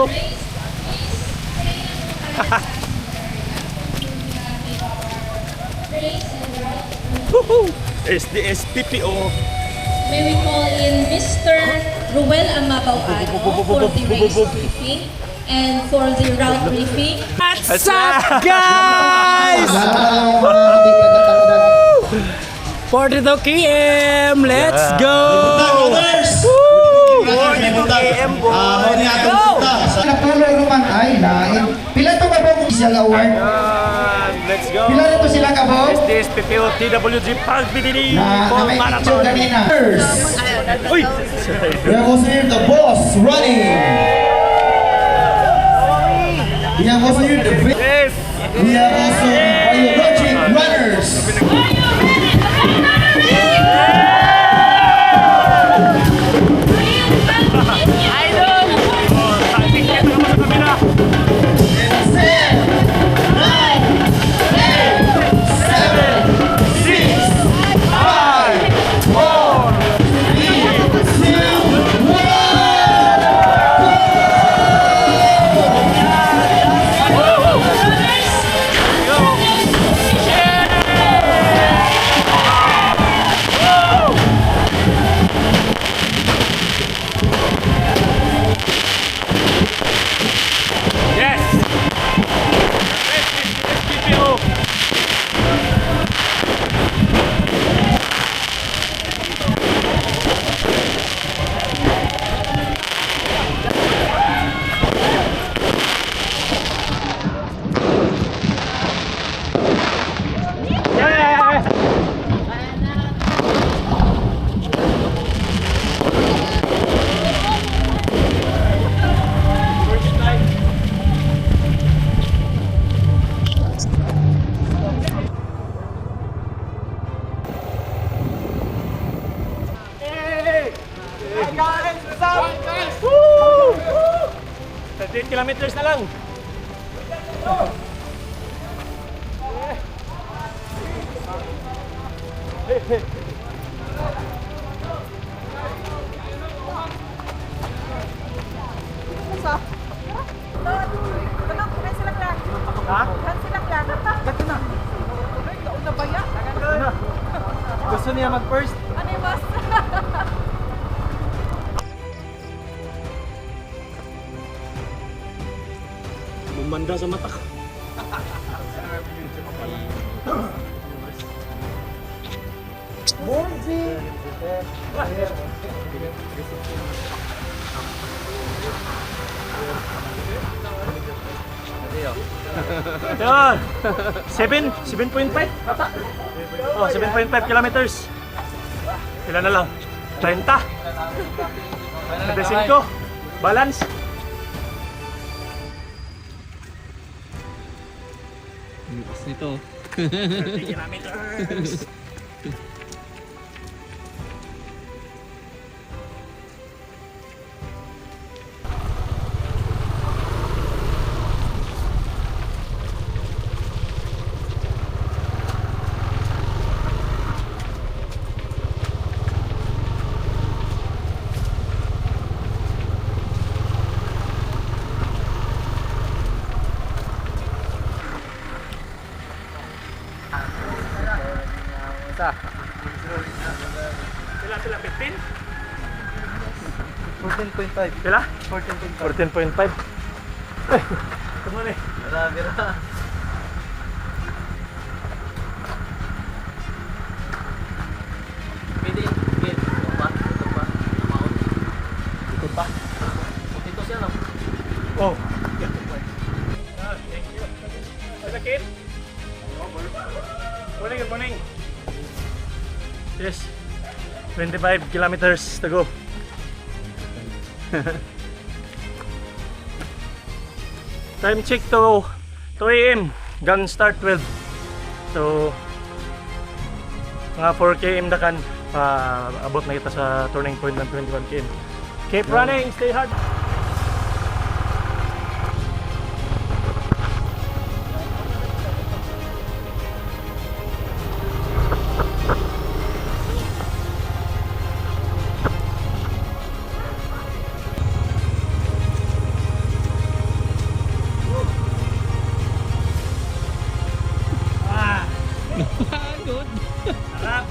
PPO. SDS PPO. May we call in Mr. Ruel Amabaw-Ano for the race briefing and for the route briefing. What's up, guys? 42 km, let's go! 42 km, boy. Napalo naman ay lain. Pila to ka po sila award? Let's go. Pila nito sila ka po? SDS PPO TWG Pag BDD Na for may picture marathon. kanina. Uy! We have also here the boss running. We have also here the Yes! we have also biologic runners. Woo! 13 kilometers na lang. Gusto niya mag-first? Bumanda sa mata. Yan. 7.5 ata. Oh, 7.5 kilometers. Ilan na lang? 30. 35. Balance. Nito. 30 kilometers. Sila 15? 14.5. Sila? 14.5. 14.5. Ay, come on eh. Marami na. Pwede, pwede. Ito pa. Amount. Ito pa. Ito siya lang. Oh. Thank you. Sakit? Morning, good morning. Yes. 25 kilometers to go. Time check to 2 AM. Gun start 12. So, mga 4 km na kan. Abot na kita sa turning point ng 21 km. Keep running, stay hard. Good. Sarap.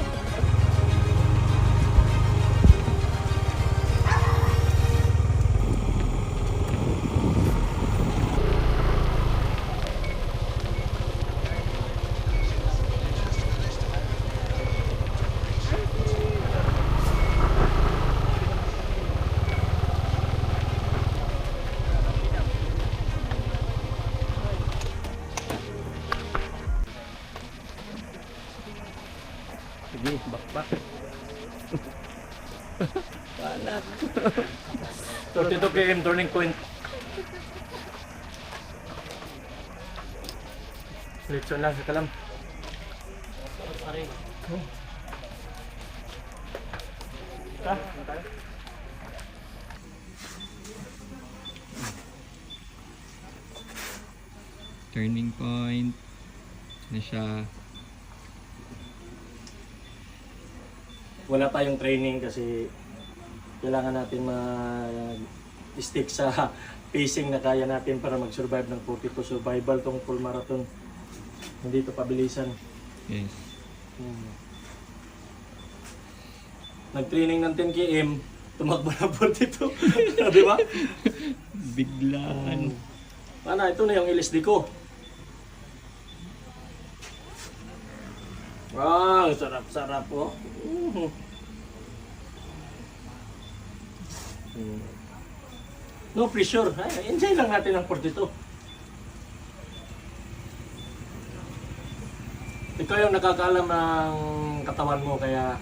Sige, bakbak. Panak. 32 km turning point. Litson lang sa kalam. Ah, Turning point. Na siya. wala tayong training kasi kailangan natin ma-stick sa pacing na kaya natin para mag-survive ng 42 survival tong full marathon. Hindi ito pabilisan. Yes. Nag-training ng 10 km, tumakbo na 42. Di ba? Biglaan. Ano, ito na yung LSD ko. Wow, sarap-sarap po. No pressure. Ay, enjoy lang natin ang 42. Ikaw yung nakakaalam ng katawan mo kaya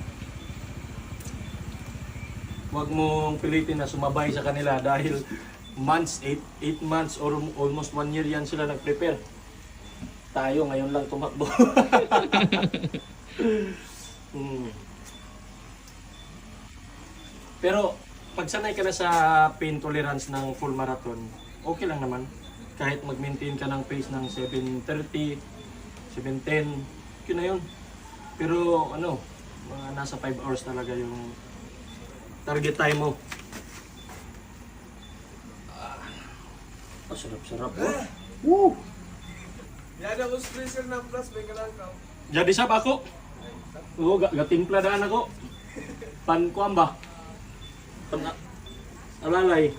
huwag mong pilitin na sumabay sa kanila dahil months, 8 months or almost 1 year yan sila nag-prepare. Tayo ngayon lang tumakbo. Pero pag sanay ka na sa pain tolerance ng full marathon, okay lang naman. Kahit mag-maintain ka ng pace ng 7:30, 7:10, yun na yun. Pero ano, mga nasa 5 hours talaga yung target time mo. Sarap-sarap po. Woo! Yada ko special na plus may kalangkaw. Jadi sab ako. Oo, gatimpla daan ako. Kuan ba? Alalay.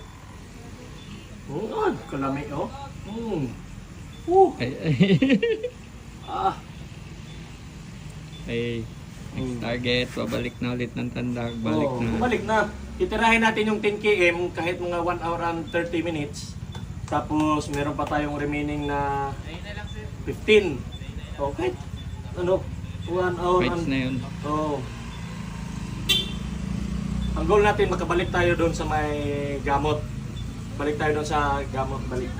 Kalami oh. Ay, ay. Ah. Ay, next target, pabalik na ulit ng tandag, balik na. Balik na. Itirahin natin yung 10 km kahit mga 1 hour and 30 minutes. Tapos meron pa tayong remaining na 15. Okay. Ano? 1 hour Fights na yun. Oh. Ang goal natin makabalik tayo doon sa may gamot. Balik tayo doon sa gamot, balik.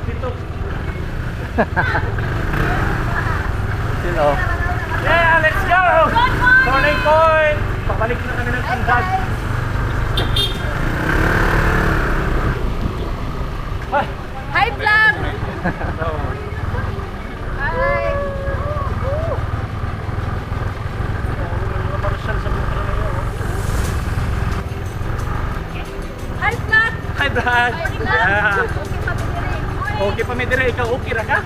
Dito. Sino? Yeah, let's go! Turning point! Pabalik na kami ng tandag. Ay! Hi, vlog! So, Hi! mga marasal sa buka na yun. Hi, vlog! Hi, Brad! Hi, vlog! Yeah. Okay, pa Okay pa may dire, ikaw okay ra ka?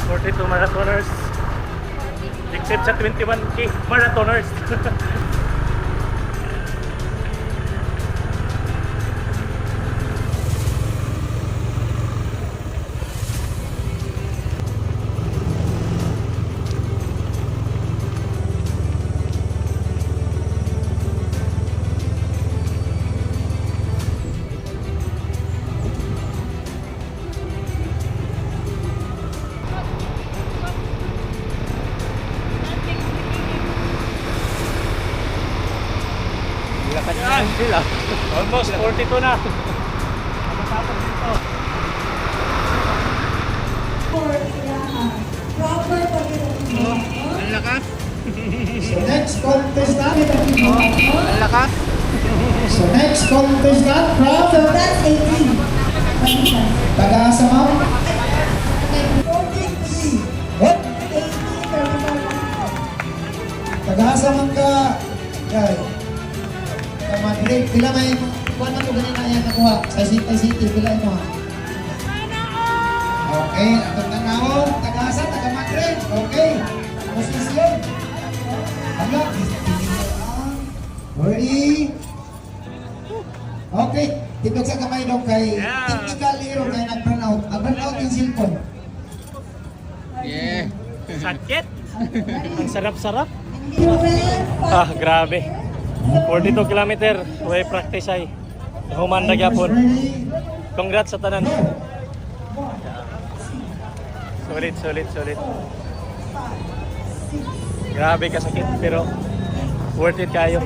42 marathoners. Except sa 21K marathoners. Lakad na lang sila. Almost 42 na. Matapos dito. Ang lakas. So next contestant, Ang lakas. so next contestant from That's 18. Tagasa ma'am. 43. What? 18. Tagasa man ka. Kay. Tama dire, pila may kuan na to ganina yan nakuha sa City, pila mo ha. Okay, atong tanawon, tagasa, taga-Madrid. Okay, posisyon. Hanggang, ready. Okay, tindog sa kamay daw kay technical hero kay nag-burn out. Burn out yung cellphone. Yeah. Sakit. Ang sarap-sarap. Ruel, Ah, grabe. 42 kilometer. Way practice ay. Humanda gyapon. Ready. Congrats sa tanan. Solid, solid, solid. Grabe kasakit pero worth it kayo.